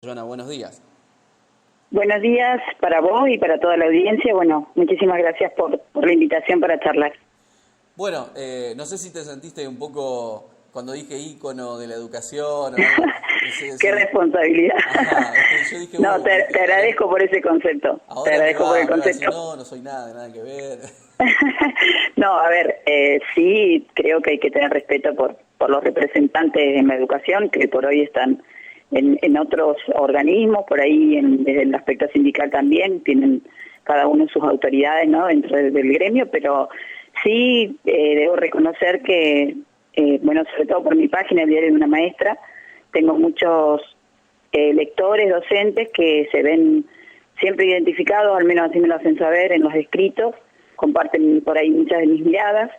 Joana, buenos días. Buenos días para vos y para toda la audiencia. Bueno, muchísimas gracias por la invitación para charlar. Bueno, no sé si te sentiste un poco cuando dije ícono de la educación o algo. No sé Qué si... responsabilidad. Ajá, es que yo dije, No, te agradezco por ese concepto. Te ahora agradezco por el me va a decir, concepto. no, no soy nada, nada que ver. No, a ver, sí creo que hay que tener respeto por los representantes en la educación que por hoy están en otros organismos, por ahí desde el aspecto sindical también, tienen cada uno sus autoridades, ¿no?, dentro del gremio, pero sí debo reconocer que, bueno, sobre todo por mi página, el diario de una maestra, tengo muchos lectores, docentes que se ven siempre identificados, al menos así me lo hacen saber en los escritos, comparten por ahí muchas de mis miradas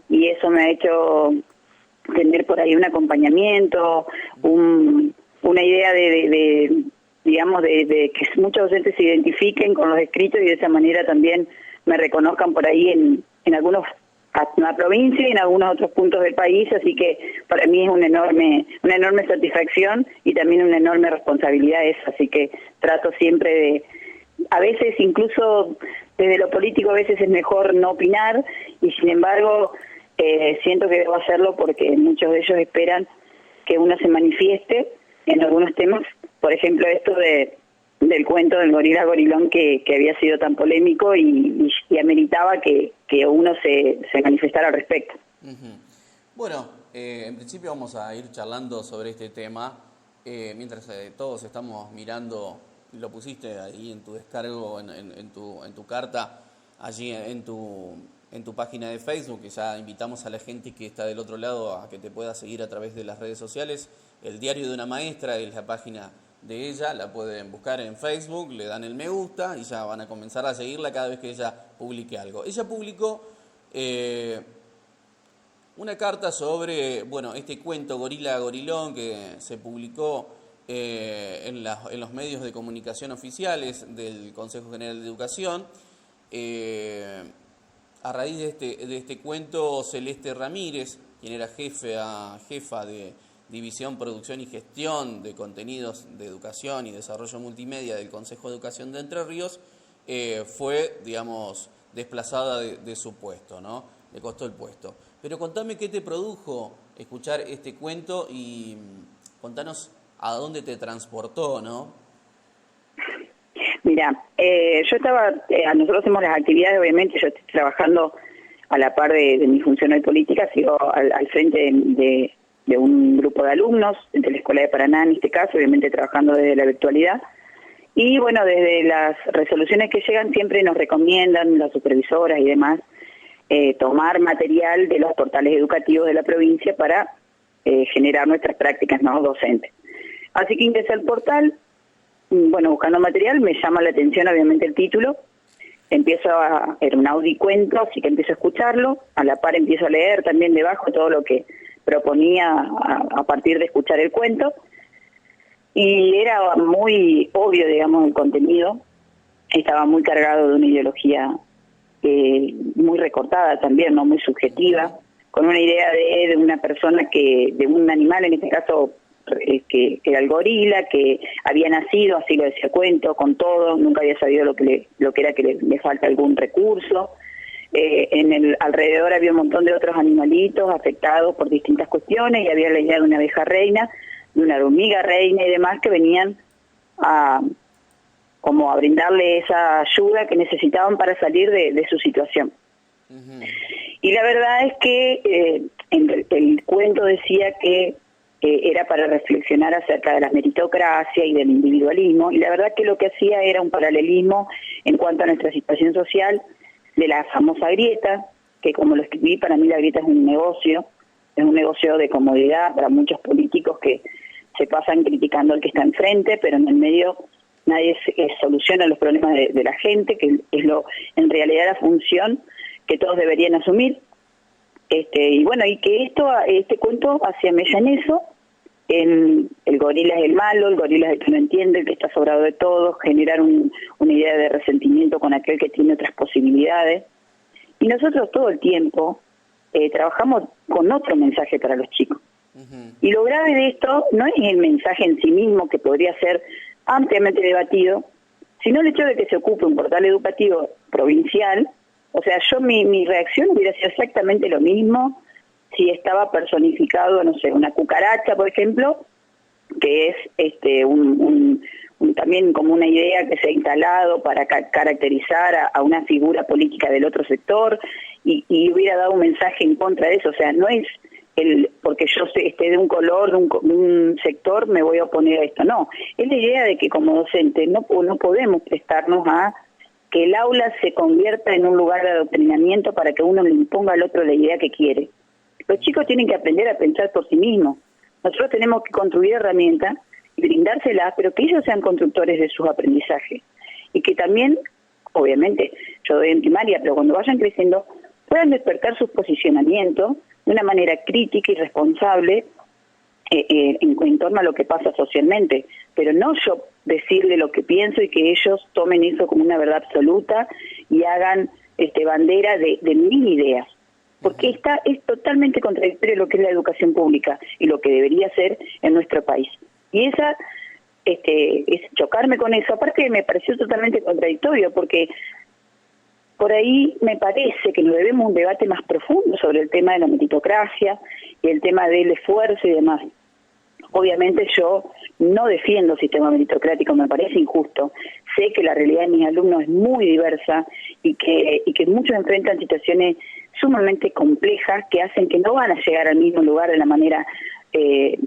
y eso me ha hecho tener por ahí un acompañamiento, una idea digamos, de que muchos docentes se identifiquen con los escritos y de esa manera también me reconozcan por ahí en algunos, en la provincia y en algunos otros puntos del país, así que para mí es una enorme satisfacción y también una enorme responsabilidad eso, así que trato siempre a veces incluso desde lo político a veces es mejor no opinar y sin embargo siento que debo hacerlo porque muchos de ellos esperan que uno se manifieste en algunos temas, por ejemplo esto del cuento del gorila gorilón que había sido tan polémico y ameritaba que uno se manifestara al respecto. Ujú. Bueno, en principio vamos a ir charlando sobre este tema, mientras todos estamos mirando, lo pusiste ahí en tu descargo, en tu carta, allí en tu página de Facebook, que ya invitamos a la gente que está del otro lado a que te pueda seguir a través de las redes sociales. El diario de una maestra es la página de ella, la pueden buscar en Facebook, le dan el me gusta y ya van a comenzar a seguirla cada vez que ella publique algo. Ella publicó una carta sobre, bueno, este cuento Gorila Gorilón que se publicó en los medios de comunicación oficiales del Consejo General de Educación. A raíz de este cuento, Celeste Ramírez, quien era jefa de División, Producción y Gestión de Contenidos de Educación y Desarrollo Multimedia del Consejo de Educación de Entre Ríos, fue, digamos, desplazada de su puesto, ¿no? Le costó el puesto. Pero contame qué te produjo escuchar este cuento y contanos a dónde te transportó, ¿no? Mira, yo estaba, nosotros hacemos las actividades, obviamente yo estoy trabajando a la par de mi función hoy política, sigo al frente de un grupo de alumnos de la Escuela de Paraná, en este caso, obviamente trabajando desde la virtualidad. Y bueno, desde las resoluciones que llegan siempre nos recomiendan las supervisoras y demás tomar material de los portales educativos de la provincia para generar nuestras prácticas no docentes. Así que ingresé al portal, bueno, buscando material, me llama la atención obviamente el título, era un audicuento, así que empiezo a escucharlo, a la par empiezo a leer también debajo todo lo que proponía a partir de escuchar el cuento, y era muy obvio, digamos, el contenido, estaba muy cargado de una ideología muy recortada también, no muy subjetiva, con una idea de una persona de un animal, en este caso que era el gorila, que había nacido, así lo decía el cuento, con todo, nunca había sabido lo que era que le falta algún recurso. En el alrededor había un montón de otros animalitos afectados por distintas cuestiones y había la idea de una abeja reina, de una hormiga reina y demás que venían como a brindarle esa ayuda que necesitaban para salir de su situación. Uh-huh. Y la verdad es que el cuento decía que era para reflexionar acerca de la meritocracia y del individualismo, y la verdad que lo que hacía era un paralelismo en cuanto a nuestra situación social de la famosa grieta, que como lo escribí, para mí la grieta es un negocio de comodidad para muchos políticos que se pasan criticando al que está enfrente, pero en el medio nadie soluciona los problemas de la gente, que es en realidad la función que todos deberían asumir. Y bueno, y que este cuento hacía mella en eso. El gorila es el malo, el gorila es el que no entiende, el que está sobrado de todo, generar una idea de resentimiento con aquel que tiene otras posibilidades. Y nosotros todo el tiempo trabajamos con otro mensaje para los chicos. Uh-huh. Y lo grave de esto no es el mensaje en sí mismo, que podría ser ampliamente debatido, sino el hecho de que se ocupe un portal educativo provincial. O sea, mi reacción hubiera sido exactamente lo mismo si estaba personificado, no sé, una cucaracha, por ejemplo, que es también como una idea que se ha instalado para caracterizar a una figura política del otro sector y hubiera dado un mensaje en contra de eso. O sea, no es porque yo esté de un color, de un sector, me voy a oponer a esto. No, es la idea de que como docente no podemos prestarnos a que el aula se convierta en un lugar de adoctrinamiento para que uno le imponga al otro la idea que quiere. Los chicos tienen que aprender a pensar por sí mismos. Nosotros tenemos que construir herramientas y brindárselas, pero que ellos sean constructores de sus aprendizajes. Y que también, obviamente, yo doy en primaria, pero cuando vayan creciendo, puedan despertar sus posicionamientos de una manera crítica y responsable en torno a lo que pasa socialmente. Pero no yo decirle lo que pienso y que ellos tomen eso como una verdad absoluta y hagan bandera de mis ideas. Porque es totalmente contradictorio lo que es la educación pública y lo que debería ser en nuestro país. Y es chocarme con eso. Aparte me pareció totalmente contradictorio, porque por ahí me parece que nos debemos un debate más profundo sobre el tema de la meritocracia y el tema del esfuerzo y demás. Obviamente yo no defiendo el sistema meritocrático, me parece injusto. Sé que la realidad de mis alumnos es muy diversa y que muchos enfrentan situaciones sumamente complejas que hacen que no van a llegar al mismo lugar de la manera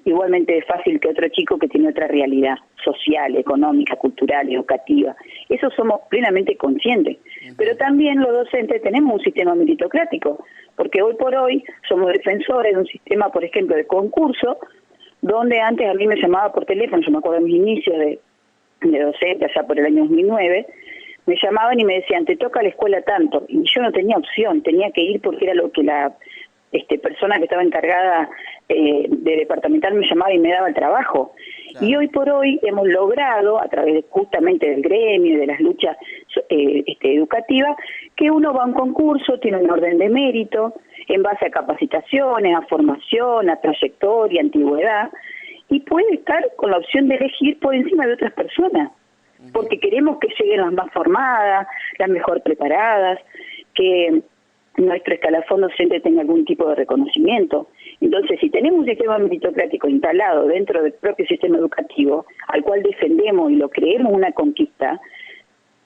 igualmente fácil que otro chico que tiene otra realidad social, económica, cultural, educativa. Eso somos plenamente conscientes. Pero también los docentes tenemos un sistema meritocrático, porque hoy por hoy somos defensores de un sistema, por ejemplo, de concurso, donde antes a mí me llamaba por teléfono, yo me acuerdo de mis inicios de docente, allá por el año 2009, me llamaban y me decían, te toca la escuela tanto, y yo no tenía opción, tenía que ir porque era lo que la persona que estaba encargada de departamental me llamaba y me daba el trabajo. Claro. Y hoy por hoy hemos logrado, a través justamente del gremio y de las luchas educativas, que uno va a un concurso, tiene un orden de mérito, en base a capacitaciones, a formación, a trayectoria, antigüedad, y puede estar con la opción de elegir por encima de otras personas, porque queremos que lleguen las más formadas, las mejor preparadas, que nuestro escalafón docente tenga algún tipo de reconocimiento. Entonces, si tenemos un sistema meritocrático instalado dentro del propio sistema educativo, al cual defendemos y lo creemos una conquista,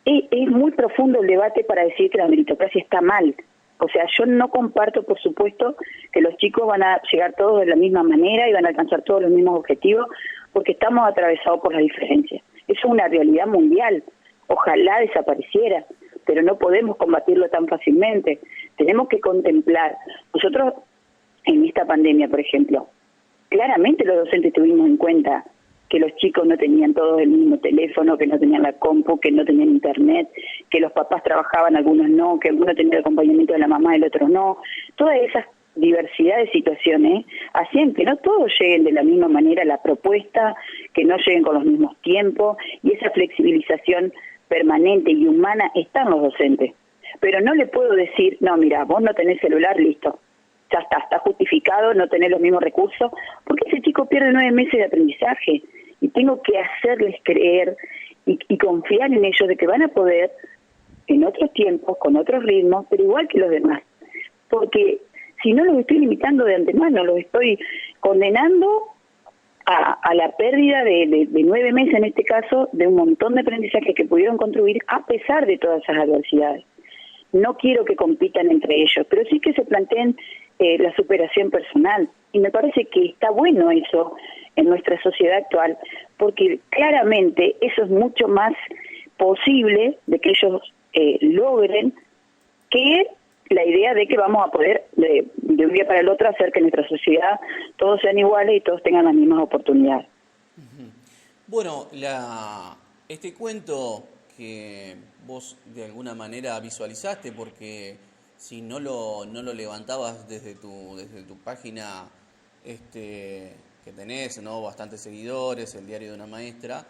es muy profundo el debate para decir que la meritocracia está mal. O sea, yo no comparto, por supuesto, que los chicos van a llegar todos de la misma manera y van a alcanzar todos los mismos objetivos, porque estamos atravesados por las diferencias. Eso es una realidad mundial. Ojalá desapareciera, pero no podemos combatirlo tan fácilmente. Tenemos que contemplar. Nosotros, en esta pandemia, por ejemplo, claramente los docentes tuvimos en cuenta que los chicos no tenían todos el mismo teléfono, que no tenían la compu, que no tenían internet, que los papás trabajaban, algunos no, que algunos tenían el acompañamiento de la mamá y el otro no. Todas esas diversidad de situaciones hacían que no todos lleguen de la misma manera a la propuesta, que no lleguen con los mismos tiempos, y esa flexibilización permanente y humana está en los docentes. Pero no le puedo decir, no, mira, vos no tenés celular, listo, ya está justificado, no tenés los mismos recursos, porque ese chico pierde 9 meses de aprendizaje, y tengo que hacerles creer y confiar en ellos de que van a poder, en otros tiempos, con otros ritmos, pero igual que los demás. Porque si no los estoy limitando de antemano, los estoy condenando a la pérdida de 9 meses, en este caso, de un montón de aprendizajes que pudieron construir a pesar de todas esas adversidades. No quiero que compitan entre ellos, pero sí que se planteen la superación personal. Y me parece que está bueno eso en nuestra sociedad actual, porque claramente eso es mucho más posible de que ellos logren que la idea de que vamos a poder de un día para el otro hacer que en nuestra sociedad todos sean iguales y todos tengan las mismas oportunidades. Bueno, este cuento que vos de alguna manera visualizaste, porque si no lo levantabas desde tu página que tenés, ¿no?, bastantes seguidores, el diario de una maestra,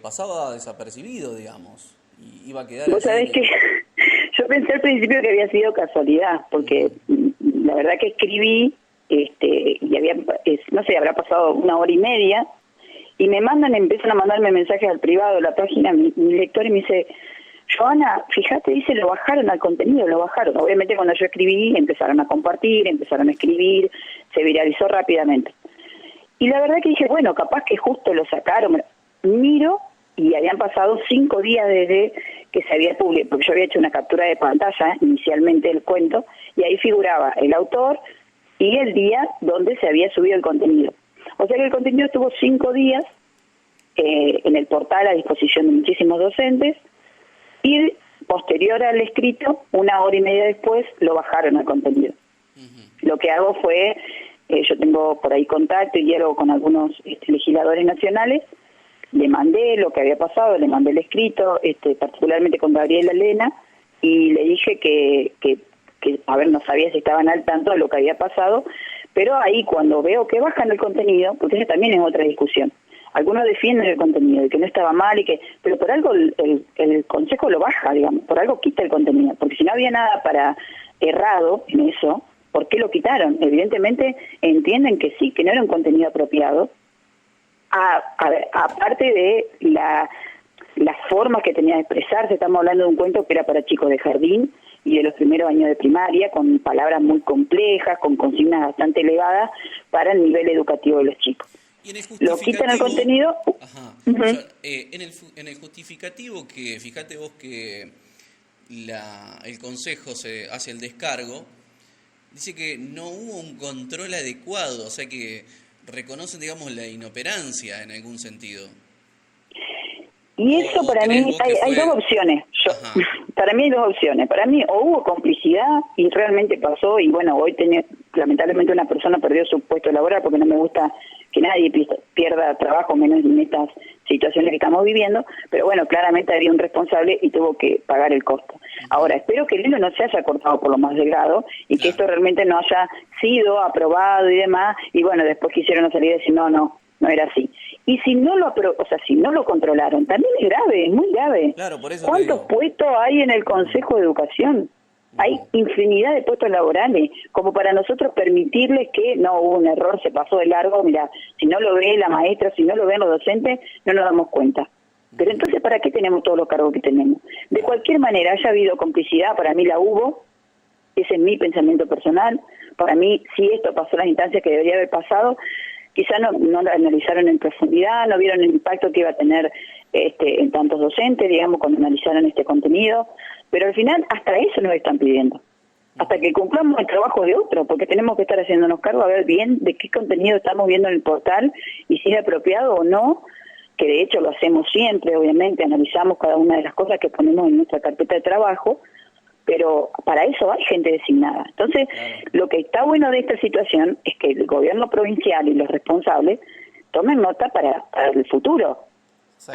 pasaba desapercibido, digamos, y iba a quedar... Vos sabés que yo pensé al principio que había sido casualidad, porque la verdad que escribí, y había, no sé, habrá pasado 1 hora y media, y empiezan a mandarme mensajes al privado de la página, mi lector, y me dice, Joana, fíjate, dice, lo bajaron al contenido, lo bajaron. Obviamente cuando yo escribí, empezaron a compartir, empezaron a escribir, se viralizó rápidamente. Y la verdad que dije, bueno, capaz que justo lo sacaron. Miro, y habían pasado 5 días desde que se había publicado, porque yo había hecho una captura de pantalla inicialmente del cuento, y ahí figuraba el autor y el día donde se había subido el contenido. O sea que el contenido estuvo 5 días en el portal a disposición de muchísimos docentes, y posterior al escrito, 1 hora y media después, lo bajaron al contenido. Lo que hago fue, yo tengo por ahí contacto y diálogo con algunos legisladores nacionales, le mandé lo que había pasado, le mandé el escrito, particularmente con Gabriela Elena, y le dije que, a ver, no sabía si estaban al tanto de lo que había pasado, pero ahí cuando veo que bajan el contenido, porque esa también es otra discusión, algunos defienden el contenido y que no estaba mal, pero por algo el Consejo lo baja, digamos, por algo quita el contenido, porque si no había nada para errado en eso, ¿por qué lo quitaron? Evidentemente entienden que sí, que no era un contenido apropiado. A ver, aparte de las formas que tenía de expresarse, estamos hablando de un cuento que era para chicos de jardín y de los primeros años de primaria, con palabras muy complejas, con consignas bastante elevadas para el nivel educativo de los chicos. Y en el lo quitan el contenido. Ajá. En el justificativo, que fíjate vos que el Consejo se hace el descargo, dice que no hubo un control adecuado, o sea que reconocen, digamos, la inoperancia en algún sentido. Y eso para mí hay 2 opciones. Para mí hay 2 opciones. Para mí o hubo complicidad y realmente pasó, y bueno, hoy lamentablemente una persona perdió su puesto laboral, porque no me gusta que nadie pierda trabajo, menos en estas situaciones que estamos viviendo, pero bueno, claramente había un responsable y tuvo que pagar el costo. Ahora, espero que el hilo no se haya cortado por lo más delgado y que esto realmente no haya sido aprobado y demás, y bueno, después quisieron salir y decir, no era así. Y si no si no lo controlaron, también es grave, es muy grave. Claro, por eso ¿Cuántos puestos hay en el Consejo de Educación? Hay infinidad de puestos laborales, como para nosotros permitirles que no hubo un error, se pasó de largo, mira, si no lo ve la maestra, si no lo ven los docentes, no nos damos cuenta. Pero entonces, ¿para qué tenemos todos los cargos que tenemos? De cualquier manera, haya habido complicidad, para mí la hubo, ese es mi pensamiento personal, para mí, si esto pasó en las instancias que debería haber pasado, quizá no lo analizaron en profundidad, no vieron el impacto que iba a tener en tantos docentes, digamos, cuando analizaron este contenido, pero al final hasta eso nos están pidiendo, hasta que cumplamos el trabajo de otro, porque tenemos que estar haciéndonos cargo a ver bien de qué contenido estamos viendo en el portal y si es apropiado o no, que de hecho lo hacemos siempre, obviamente, analizamos cada una de las cosas que ponemos en nuestra carpeta de trabajo, pero para eso hay gente designada. Entonces, lo que está bueno de esta situación es que el gobierno provincial y los responsables tomen nota para el futuro.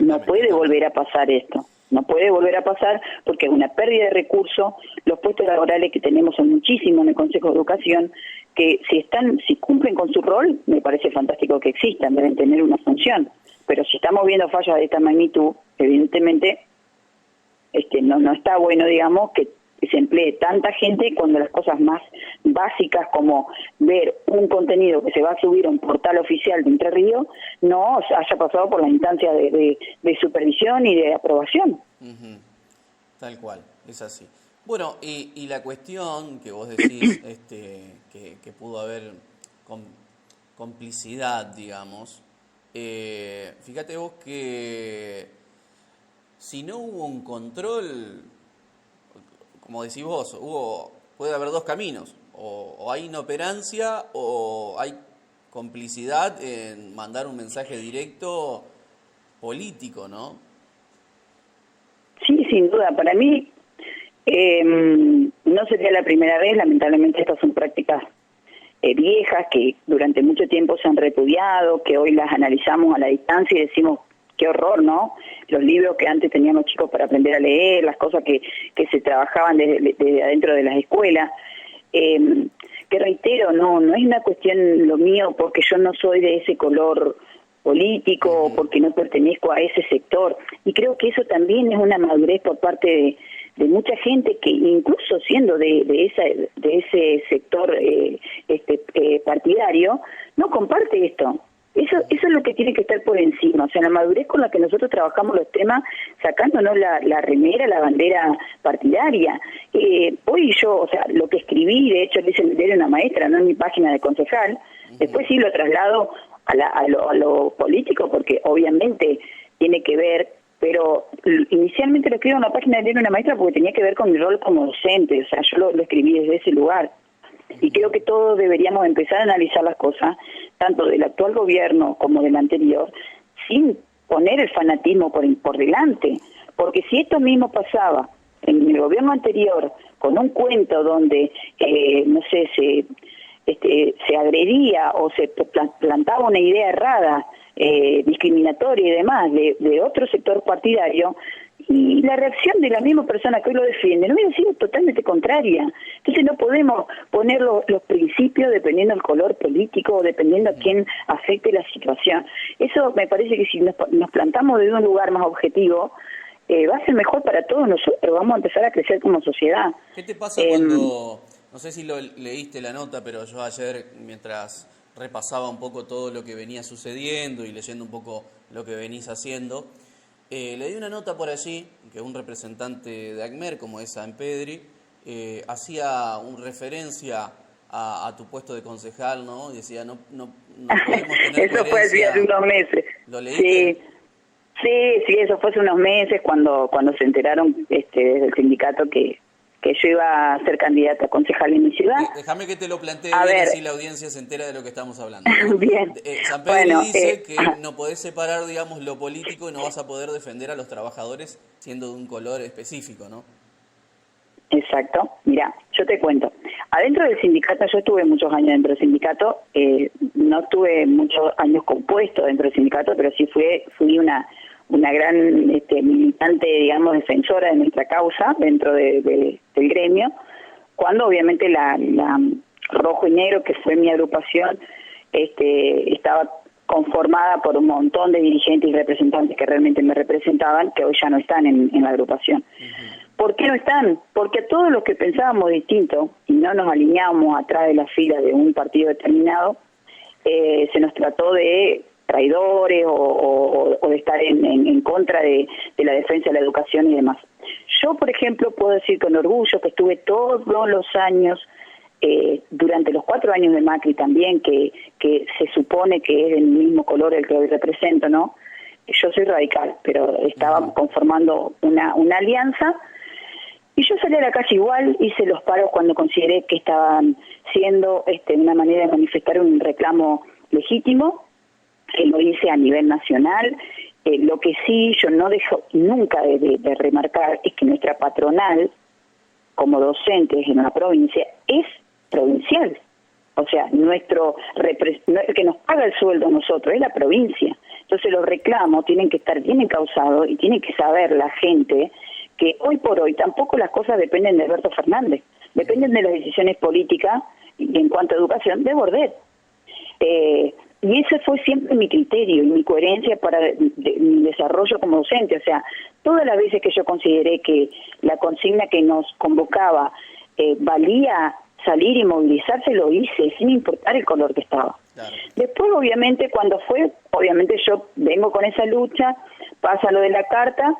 No puede volver a pasar esto. No puede volver a pasar porque es una pérdida de recursos. Los puestos laborales que tenemos son muchísimos en el Consejo de Educación, que si cumplen con su rol, me parece fantástico que existan, deben tener una función. Pero si estamos viendo fallas de esta magnitud, evidentemente no está bueno, digamos, que se emplee tanta gente cuando las cosas más básicas como ver un contenido que se va a subir a un portal oficial de Entre Ríos no haya pasado por la instancia de supervisión y de aprobación. Tal cual, es así. Bueno, y la cuestión que vos decís que pudo haber complicidad, digamos, fíjate vos que si no hubo un control, como decís vos, puede haber 2 caminos, o hay inoperancia o hay complicidad en mandar un mensaje directo político, ¿no? Sí, sin duda. Para mí no sería la primera vez, lamentablemente estas son prácticas viejas que durante mucho tiempo se han repudiado, que hoy las analizamos a la distancia y decimos, qué horror, ¿no? Los libros que antes tenían los chicos para aprender a leer, las cosas que se trabajaban desde adentro de las escuelas. Que reitero, no es una cuestión lo mío porque yo no soy de ese color político, porque no pertenezco a ese sector. Y creo que eso también es una madurez por parte de mucha gente que incluso siendo de ese sector partidario, no comparte esto. Eso es lo que tiene que estar por encima, o sea, la madurez con la que nosotros trabajamos los temas, sacándonos la remera, la bandera partidaria. Hoy yo, o sea, lo que escribí, de hecho, dice una maestra, no en mi página de concejal, después sí lo traslado a lo político, porque obviamente tiene que ver, pero inicialmente lo escribo en la página de una maestra porque tenía que ver con mi rol como docente, o sea, yo lo escribí desde ese lugar. Y creo que todos deberíamos empezar a analizar las cosas, tanto del actual gobierno como del anterior, sin poner el fanatismo por delante. Porque si esto mismo pasaba en el gobierno anterior, con un cuento donde, no sé, se agredía o se plantaba una idea errada, discriminatoria y demás de otro sector partidario, y la reacción de la misma persona que hoy lo defiende no hubiera sido totalmente contraria. Entonces no podemos poner los principios dependiendo del color político o dependiendo a quién afecte la situación. Eso me parece que si nos plantamos desde un lugar más objetivo, va a ser mejor para todos nosotros, vamos a empezar a crecer como sociedad. ¿Qué te pasa cuando, no sé si leíste la nota, pero yo ayer, mientras repasaba un poco todo lo que venía sucediendo y leyendo un poco lo que venís haciendo, leí una nota por allí que un representante de ACMER, como es Sampedri, hacía una referencia a tu puesto de concejal, ¿no? Y decía, no podemos tener eso fue hace unos meses. ¿Lo leíste? Sí, eso fue hace unos meses cuando se enteraron desde el sindicato que yo iba a ser candidata a concejal en mi ciudad. Déjame que te lo plantee bien, así la audiencia se entera de lo que estamos hablando, ¿no? Bien. Sampedri dice que no podés separar, digamos, lo político y no vas a poder defender a los trabajadores siendo de un color específico, ¿no? Exacto. Mira, yo te cuento. Adentro del sindicato, yo estuve muchos años dentro del sindicato, no estuve muchos años compuesto dentro del sindicato, pero sí fui una gran militante, digamos, defensora de nuestra causa dentro del gremio, cuando obviamente la Rojo y Negro, que fue mi agrupación, estaba conformada por un montón de dirigentes y representantes que realmente me representaban, que hoy ya no están en la agrupación. ¿Por qué no están? Porque a todos los que pensábamos distinto y no nos alineábamos atrás de la fila de un partido determinado, se nos trató de traidores o de estar en contra de la defensa de la educación y demás. Yo, por ejemplo, puedo decir con orgullo que estuve todos los años, durante los 4 años de Macri también, que se supone que es del mismo color el que hoy represento, ¿no? Yo soy radical, pero estaba conformando una alianza, y yo salí a la calle igual, hice los paros cuando consideré que estaban siendo una manera de manifestar un reclamo legítimo, lo hice a nivel nacional. Lo que sí yo no dejo nunca de remarcar es que nuestra patronal, como docentes en la provincia, es provincial. O sea, el que nos paga el sueldo a nosotros es la provincia. Entonces los reclamos tienen que estar bien encausados y tiene que saber la gente que hoy por hoy tampoco las cosas dependen de Alberto Fernández, dependen de las decisiones políticas y en cuanto a educación de Bordet. Y ese fue siempre mi criterio y mi coherencia para mi desarrollo como docente. O sea, todas las veces que yo consideré que la consigna que nos convocaba valía salir y movilizarse, lo hice, sin importar el color que estaba. Claro. Después, obviamente, yo vengo con esa lucha, pasa lo de la carta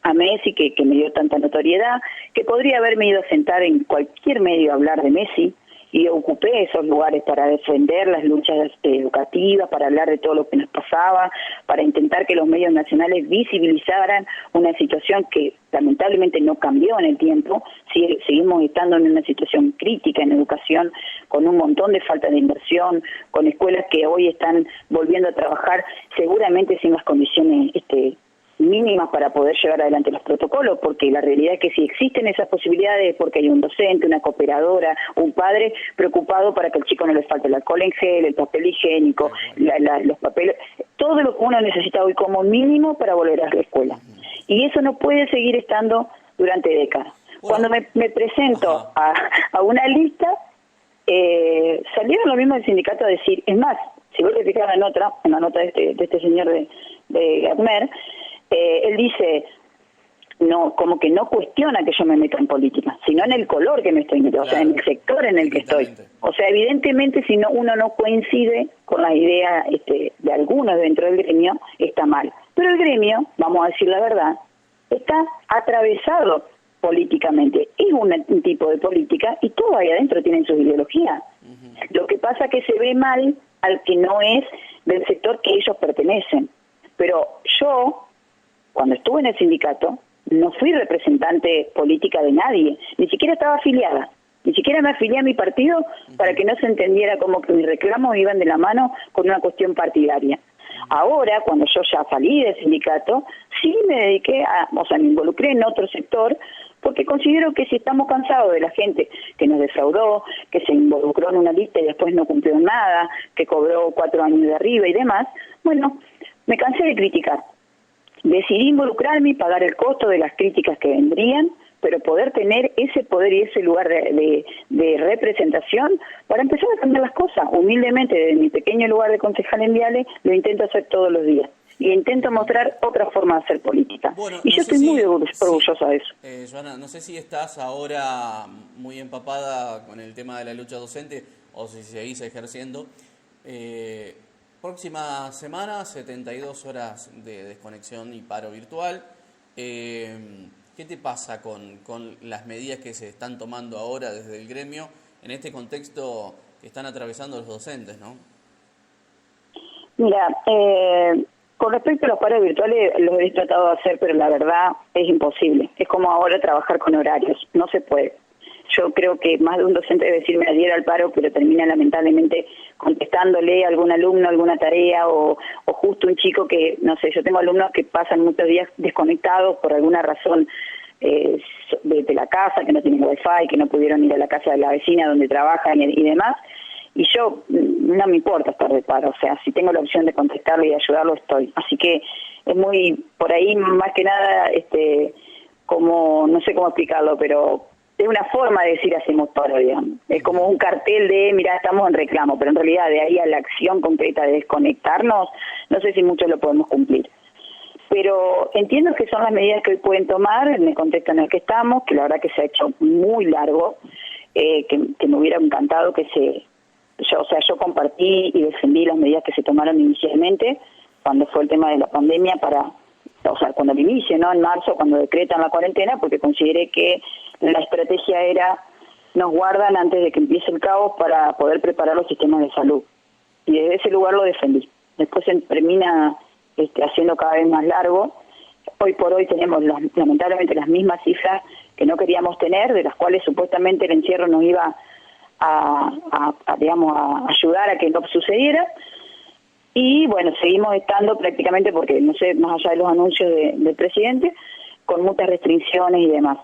a Messi, que me dio tanta notoriedad, que podría haberme ido a sentar en cualquier medio a hablar de Messi, y ocupé esos lugares para defender las luchas educativas, para hablar de todo lo que nos pasaba, para intentar que los medios nacionales visibilizaran una situación que lamentablemente no cambió en el tiempo. Seguimos estando en una situación crítica en educación, con un montón de falta de inversión, con escuelas que hoy están volviendo a trabajar seguramente sin las condiciones mínimas para poder llevar adelante los protocolos, porque la realidad es que si existen esas posibilidades es porque hay un docente, una cooperadora, un padre preocupado para que al chico no le falte el alcohol en gel, el papel higiénico, los papeles, todo lo que uno necesita hoy como mínimo para volver a la escuela. Y eso no puede seguir estando durante décadas. Cuando me presento a una lista, salieron lo mismo del sindicato a decir, es más, si vos te fijas en la nota de este señor de ACMER, él dice, no, como que no cuestiona que yo me meta en política, sino en el color que me estoy metiendo, claro, o sea, en el sector en el que estoy. O sea, evidentemente si uno no coincide con la idea de de algunos dentro del gremio está mal. Pero el gremio, vamos a decir la verdad, está atravesado políticamente. Es un tipo de política y todos ahí adentro tienen su ideología. Lo que pasa es que se ve mal al que no es del sector que ellos pertenecen. Pero yo, cuando estuve en el sindicato, no fui representante política de nadie, ni siquiera estaba afiliada. Ni siquiera me afilié a mi partido para que no se entendiera como que mis reclamos iban de la mano con una cuestión partidaria. Ahora, cuando yo ya salí del sindicato, sí me dediqué me involucré en otro sector, porque considero que si estamos cansados de la gente que nos defraudó, que se involucró en una lista y después no cumplió nada, que cobró 4 años de arriba y demás, bueno, me cansé de criticar. Decidí involucrarme y pagar el costo de las críticas que vendrían, pero poder tener ese poder y ese lugar de representación para empezar a cambiar las cosas. Humildemente, desde mi pequeño lugar de concejal en Viale, lo intento hacer todos los días. Y intento mostrar otra forma de hacer política. Bueno, y yo estoy muy orgullosa de eso. Joana, no sé si estás ahora muy empapada con el tema de la lucha docente o si seguís ejerciendo. Próxima semana, 72 horas de desconexión y paro virtual. ¿Qué te pasa con las medidas que se están tomando ahora desde el gremio en este contexto que están atravesando los docentes, no? Mira, con respecto a los paros virtuales, los he tratado de hacer, pero la verdad es imposible. Es como ahora trabajar con horarios, no se puede. Yo creo que más de un docente debe decirme adhiera al paro, pero termina lamentablemente contestándole a algún alumno alguna tarea o justo un chico que, no sé, yo tengo alumnos que pasan muchos días desconectados por alguna razón de la casa, que no tienen wifi, que no pudieron ir a la casa de la vecina donde trabajan y demás. Y yo, no me importa estar de paro, o sea, si tengo la opción de contestarle y de ayudarlo, estoy. Así que es muy, por ahí más que nada, como, no sé cómo explicarlo, pero es una forma de decir hacemos paro, digamos. Es como un cartel de, mira, estamos en reclamo, pero en realidad de ahí a la acción concreta de desconectarnos, no sé si mucho lo podemos cumplir. Pero entiendo que son las medidas que hoy pueden tomar en el contexto en el que estamos, que la verdad que se ha hecho muy largo, que me hubiera encantado que yo compartí y defendí las medidas que se tomaron inicialmente cuando fue el tema de la pandemia cuando el inicio, ¿no? En marzo, cuando decretan la cuarentena, porque consideré que la estrategia era nos guardan antes de que empiece el caos para poder preparar los sistemas de salud. Y desde ese lugar lo defendí. Después se termina haciendo cada vez más largo. Hoy por hoy tenemos lamentablemente las mismas cifras que no queríamos tener, de las cuales supuestamente el encierro nos iba a ayudar a que no sucediera. Y bueno, seguimos estando prácticamente, porque no sé, más allá de los anuncios del presidente, con muchas restricciones y demás.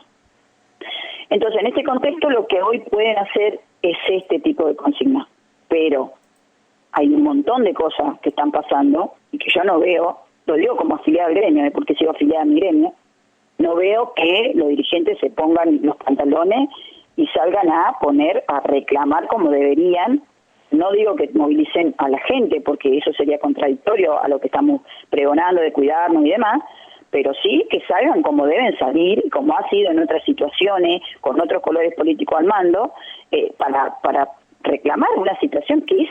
Entonces, en este contexto lo que hoy pueden hacer es este tipo de consignas, pero hay un montón de cosas que están pasando y que yo no veo, lo digo como afiliada al gremio, porque sigo afiliada a mi gremio, no veo que los dirigentes se pongan los pantalones y salgan a reclamar como deberían. No digo que movilicen a la gente, porque eso sería contradictorio a lo que estamos pregonando de cuidarnos y demás, pero sí que salgan como deben salir, como ha sido en otras situaciones, con otros colores políticos al mando, para reclamar una situación que es,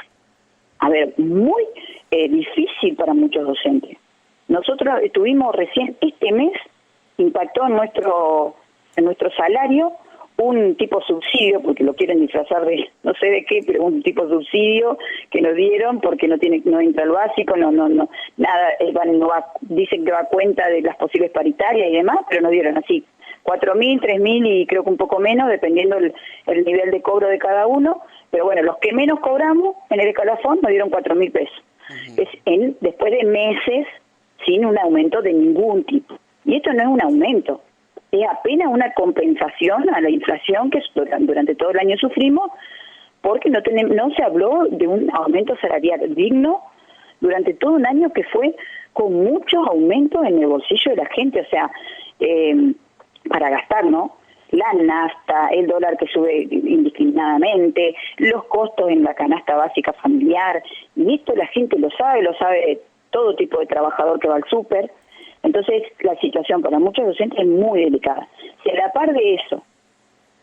muy difícil para muchos docentes. Nosotros estuvimos recién este mes, impactó en nuestro salario un tipo subsidio, porque lo quieren disfrazar de no sé de qué, pero un tipo subsidio que nos dieron porque no entra el básico, nada, dicen que va a cuenta de las posibles paritarias y demás, pero nos dieron así 4.000, 3.000 y creo que un poco menos, dependiendo el nivel de cobro de cada uno, pero bueno, los que menos cobramos en el escalafón nos dieron 4.000 pesos. Uh-huh. Después de meses sin un aumento de ningún tipo. Y esto no es un aumento, es apenas una compensación a la inflación que durante todo el año sufrimos, porque no se habló de un aumento salarial digno durante todo un año que fue con muchos aumentos en el bolsillo de la gente, o sea, para gastar, ¿no? La nafta, el dólar que sube indiscriminadamente, los costos en la canasta básica familiar, y esto la gente lo sabe todo tipo de trabajador que va al súper. Entonces, la situación para muchos docentes es muy delicada. Si a la par de eso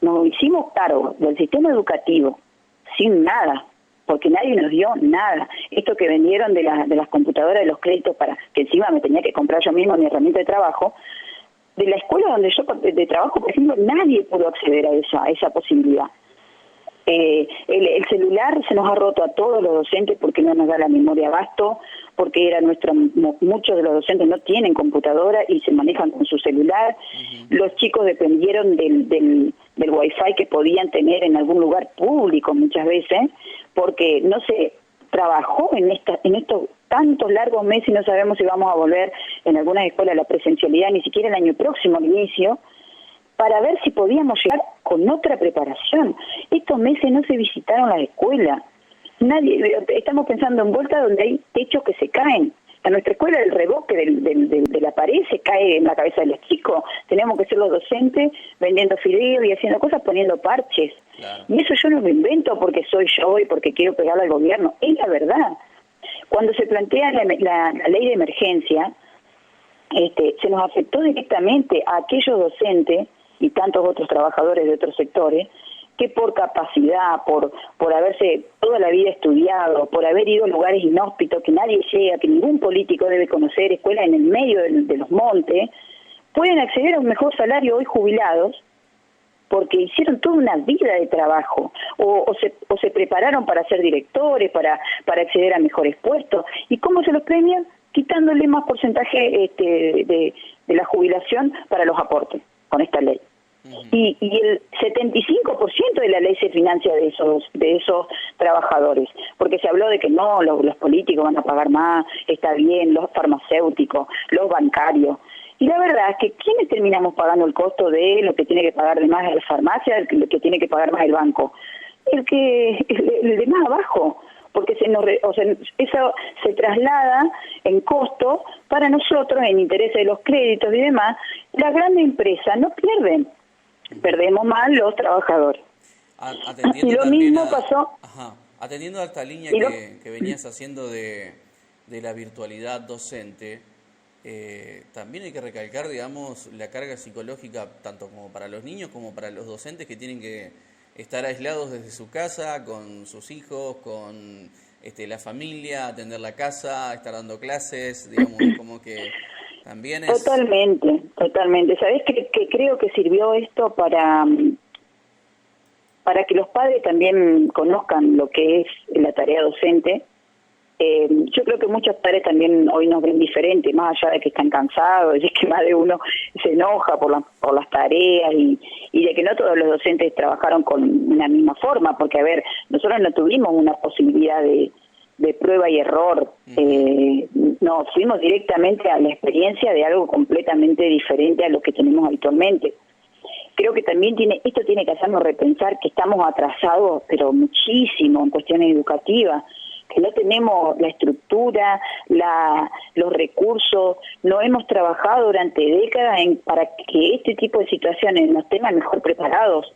nos hicimos cargo del sistema educativo sin nada, porque nadie nos dio nada. Esto que vendieron de las computadoras, de los créditos, para que encima me tenía que comprar yo mismo mi herramienta de trabajo, de la escuela donde yo de trabajo, por ejemplo, nadie pudo acceder a esa posibilidad. El celular se nos ha roto a todos los docentes porque no nos da la memoria abasto, porque muchos de los docentes no tienen computadora y se manejan con su celular. Los chicos dependieron del wifi que podían tener en algún lugar público muchas veces, porque no se trabajó en estos tantos largos meses y no sabemos si vamos a volver en algunas escuelas a la presencialidad, ni siquiera el año próximo al inicio, para ver si podíamos llegar con otra preparación. Estos meses no se visitaron las escuelas. Estamos pensando en Vuelta donde hay techos que se caen. A nuestra escuela el reboque de la pared se cae en la cabeza de los chicos. Tenemos que ser los docentes vendiendo fideos y haciendo cosas, poniendo parches. Claro. Y eso yo no lo invento porque soy yo y porque quiero pegarle al gobierno. Es la verdad. Cuando se plantea la ley de emergencia, se nos afectó directamente a aquellos docentes y tantos otros trabajadores de otros sectores, que por capacidad, por haberse toda la vida estudiado, por haber ido a lugares inhóspitos que nadie llega, que ningún político debe conocer, escuelas en el medio de los montes, pueden acceder a un mejor salario hoy jubilados, porque hicieron toda una vida de trabajo, o se prepararon para ser directores, para acceder a mejores puestos. ¿Y cómo se los premian? Quitándole más porcentaje de la jubilación para los aportes con esta ley. Y el 75% de la ley se financia de esos trabajadores, porque se habló de que no, los políticos van a pagar más, está bien, los farmacéuticos, los bancarios. Y la verdad es que ¿quiénes terminamos pagando el costo de lo que tiene que pagar de más la farmacia, el que tiene que pagar más el banco? El de más abajo, porque eso se traslada en costo para nosotros, en interés de los créditos y demás. Las grandes empresas no pierden, perdemos más los trabajadores. Y lo mismo pasó. Atendiendo a esta línea que venías haciendo de la virtualidad docente, también hay que recalcar, digamos, la carga psicológica tanto como para los niños como para los docentes que tienen que estar aislados desde su casa, con sus hijos, con la familia, atender la casa, estar dando clases, digamos, como que también es... Totalmente. ¿Sabés que creo que sirvió esto para que los padres también conozcan lo que es la tarea docente? Yo creo que muchos padres también hoy nos ven diferentes, más allá de que están cansados, y que más de uno se enoja por las tareas y de que no todos los docentes trabajaron con una misma forma, porque a ver, nosotros no tuvimos una posibilidad de prueba y error, no, fuimos directamente a la experiencia de algo completamente diferente a lo que tenemos habitualmente. Creo que también esto tiene que hacernos repensar que estamos atrasados, pero muchísimo en cuestiones educativas, que no tenemos la estructura, los recursos, no hemos trabajado durante décadas para que este tipo de situaciones nos tengan mejor preparados.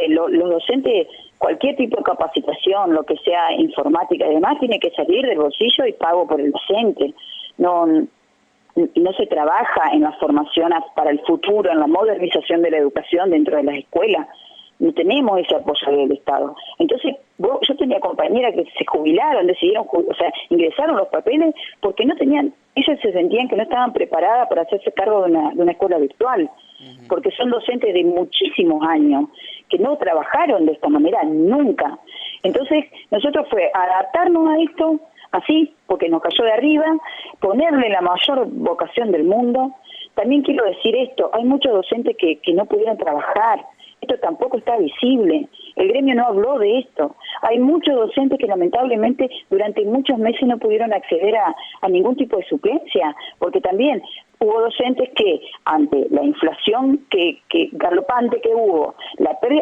Los docentes, cualquier tipo de capacitación, lo que sea informática y demás, tiene que salir del bolsillo y pago por el docente. No se trabaja en la formación para el futuro, en la modernización de la educación dentro de las escuelas. No tenemos ese apoyo del Estado. Entonces, yo tenía compañeras que se jubilaron, ingresaron los papeles porque no tenían, ellas se sentían que no estaban preparadas para hacerse cargo de una escuela virtual, porque son docentes de muchísimos años que no trabajaron de esta manera nunca. Entonces, nosotros fue adaptarnos a esto, así, porque nos cayó de arriba, ponerle la mayor vocación del mundo. También quiero decir esto, hay muchos docentes que no pudieron trabajar. Esto tampoco está visible. El gremio no habló de esto. Hay muchos docentes que lamentablemente durante muchos meses no pudieron acceder a ningún tipo de suplencia, porque también hubo docentes que ante la inflación que galopante que hubo,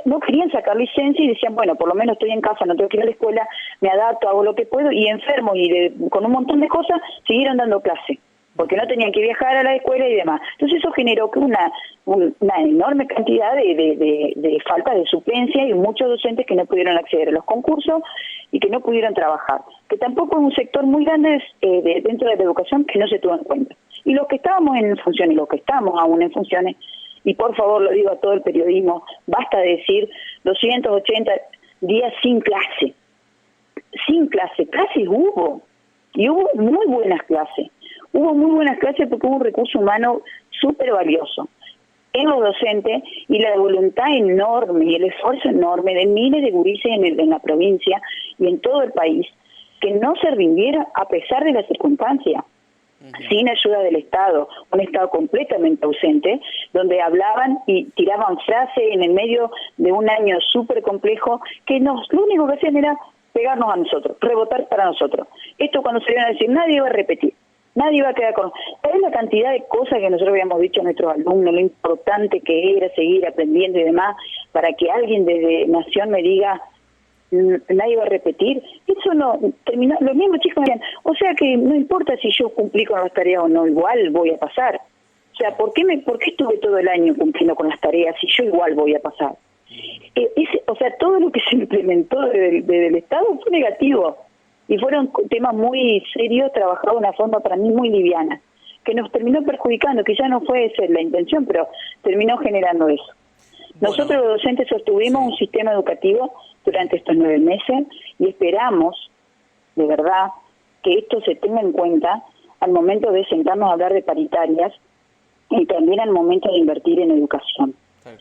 no querían sacar licencia y decían, bueno, por lo menos estoy en casa, no tengo que ir a la escuela, me adapto, hago lo que puedo, y enfermos y con un montón de cosas siguieron dando clase, porque no tenían que viajar a la escuela y demás. Entonces eso generó que una enorme cantidad de falta de suplencia y muchos docentes que no pudieron acceder a los concursos y que no pudieron trabajar, que tampoco es un sector muy grande dentro de la educación que no se tuvo en cuenta. Y los que estábamos en funciones, los que estamos aún en funciones, y por favor lo digo a todo el periodismo, basta de decir 280 días sin clase. sin clases hubo, y hubo muy buenas clases. Hubo muy buenas clases porque hubo un recurso humano súper valioso en los docentes y la voluntad enorme y el esfuerzo enorme de miles de gurises en la provincia y en todo el país, que no se rindiera a pesar de las circunstancias, sin ayuda del Estado, un Estado completamente ausente, donde hablaban y tiraban frases en el medio de un año súper complejo, que lo único que hacían era pegarnos a nosotros, rebotar para nosotros. Esto cuando se iban a decir, nadie iba a repetir. Nadie iba a quedar con... ¿Sabes la cantidad de cosas que nosotros habíamos dicho a nuestros alumnos, lo importante que era seguir aprendiendo y demás, para que alguien desde Nación me diga, nadie va a repetir? Eso no terminó. Los mismos chicos me decían, o sea que no importa si yo cumplí con las tareas o no, igual voy a pasar. O sea, ¿por qué estuve todo el año cumpliendo con las tareas si yo igual voy a pasar? O sea, todo lo que se implementó desde el Estado fue negativo. Y fueron temas muy serios, trabajados de una forma para mí muy liviana, que nos terminó perjudicando, que ya no fue esa la intención, pero terminó generando eso. Nosotros los docentes sostuvimos un sistema educativo durante estos 9 meses y esperamos, de verdad, que esto se tenga en cuenta al momento de sentarnos a hablar de paritarias y también al momento de invertir en educación.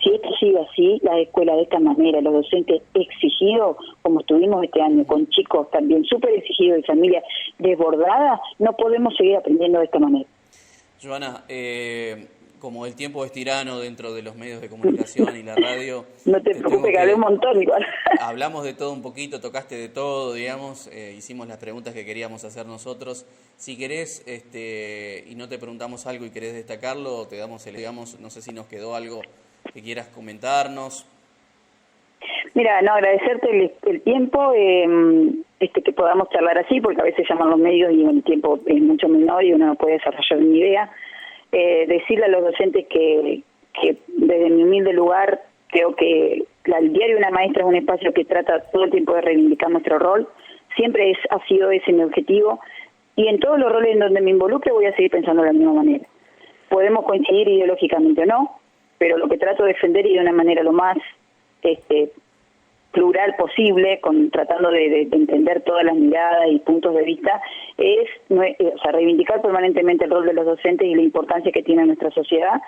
Si esto sigue así, las escuelas de esta manera, los docentes exigidos, como estuvimos este año, con chicos también súper exigidos y familias desbordadas, no podemos seguir aprendiendo de esta manera. Joana, como el tiempo es tirano dentro de los medios de comunicación y la radio... No te preocupes, que hablé un montón igual. Hablamos de todo un poquito, tocaste de todo, digamos, hicimos las preguntas que queríamos hacer nosotros. Si querés, y no te preguntamos algo y querés destacarlo, te damos digamos, no sé si nos quedó algo que quieras comentarnos. Mira, no, agradecerte el tiempo, que podamos charlar así, porque a veces llaman los medios y el tiempo es mucho menor y uno no puede desarrollar una idea. Decirle a los docentes que desde mi humilde lugar creo que el diario de una maestra es un espacio que trata todo el tiempo de reivindicar nuestro rol. Siempre ha sido ese mi objetivo, y en todos los roles en donde me involucre voy a seguir pensando de la misma manera. Podemos coincidir ideológicamente o no, pero lo que trato de defender y de una manera lo más plural posible, tratando de entender todas las miradas y puntos de vista, es reivindicar permanentemente el rol de los docentes y la importancia que tiene en nuestra sociedad,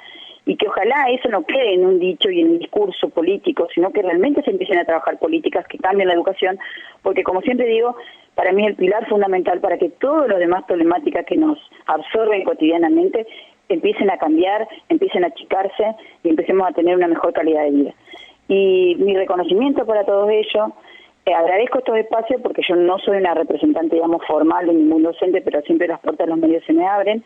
y que ojalá eso no quede en un dicho y en un discurso político, sino que realmente se empiecen a trabajar políticas que cambien la educación, porque como siempre digo, para mí es el pilar fundamental para que todas las demás problemáticas que nos absorben cotidianamente empiecen a cambiar, empiecen a achicarse y empecemos a tener una mejor calidad de vida. Y mi reconocimiento para todos ellos, agradezco estos espacios porque yo no soy una representante, digamos, formal de ningún docente, pero siempre las puertas de los medios se me abren,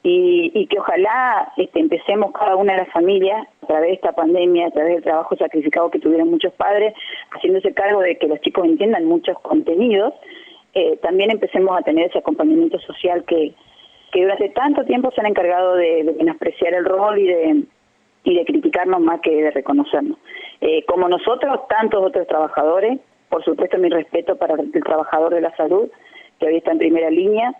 y que ojalá empecemos cada una de las familias, a través de esta pandemia, a través del trabajo sacrificado que tuvieron muchos padres, haciéndose cargo de que los chicos entiendan muchos contenidos, también empecemos a tener ese acompañamiento social que durante tanto tiempo se han encargado de menospreciar el rol y de criticarnos más que de reconocernos. Como nosotros, tantos otros trabajadores, por supuesto mi respeto para el trabajador de la salud, que hoy está en primera línea,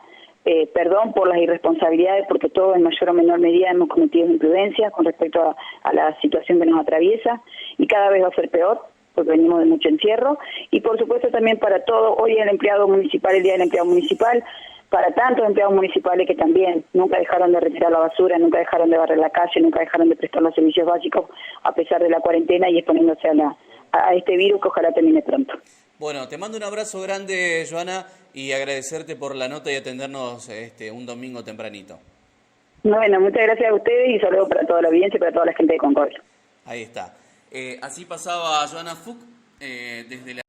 perdón por las irresponsabilidades, porque todos en mayor o menor medida hemos cometido imprudencias con respecto a la situación que nos atraviesa, y cada vez va a ser peor, porque venimos de mucho encierro, y por supuesto también para todo, hoy el empleado municipal, el Día del Empleado Municipal, para tantos empleados municipales que también nunca dejaron de retirar la basura, nunca dejaron de barrer la calle, nunca dejaron de prestar los servicios básicos a pesar de la cuarentena y exponiéndose a este virus que ojalá termine pronto. Bueno, te mando un abrazo grande, Joana, y agradecerte por la nota y atendernos un domingo tempranito. Bueno, muchas gracias a ustedes y saludos para toda la audiencia y para toda la gente de Concordia. Ahí está. Así pasaba Joana Fuch desde la...